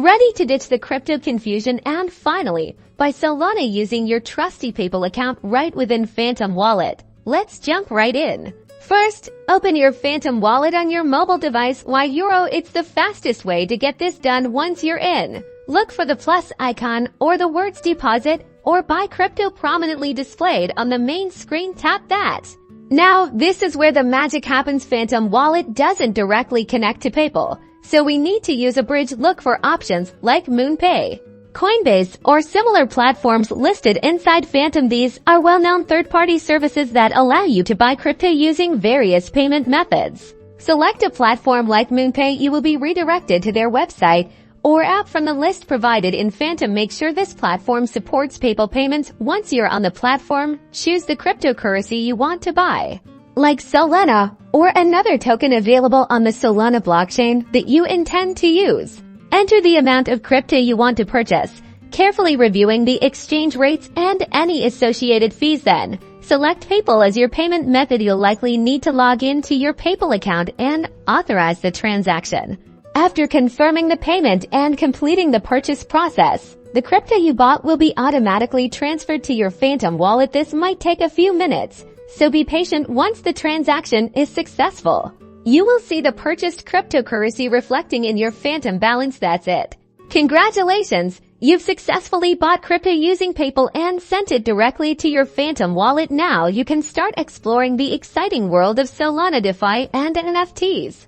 Ready to ditch the crypto confusion and finally buy Solana using your trusty PayPal account right within Phantom Wallet? Let's jump right in. First, open your Phantom Wallet on your mobile device. It's the fastest way to get this done once you're in. Look for the plus icon or the words deposit or buy crypto prominently displayed on the main screen. Tap that. Now, this is where the magic happens. Phantom Wallet doesn't directly connect to PayPal, so we need to use a bridge. Look for options like MoonPay, Coinbase, or similar platforms listed inside Phantom. These are well-known third-party services that allow you to buy crypto using various payment methods. Select a platform like MoonPay. You will be redirected to their website or app from the list provided in Phantom. Make sure this platform supports PayPal payments. Once you're on the platform, choose the cryptocurrency you want to buy, like Solana or another token available on the Solana blockchain that you intend to use. Enter the amount of crypto you want to purchase, carefully reviewing the exchange rates and any associated fees. Then, select PayPal as your payment method. You'll likely need to log into your PayPal account and authorize the transaction. After confirming the payment and completing the purchase process, the crypto you bought will be automatically transferred to your Phantom Wallet. This might take a few minutes, so be patient. Once the transaction is successful, you will see the purchased cryptocurrency reflecting in your Phantom balance. That's it. Congratulations! You've successfully bought crypto using PayPal and sent it directly to your Phantom Wallet. Now you can start exploring the exciting world of Solana, DeFi, and NFTs.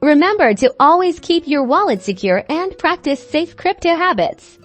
Remember to always keep your wallet secure and practice safe crypto habits.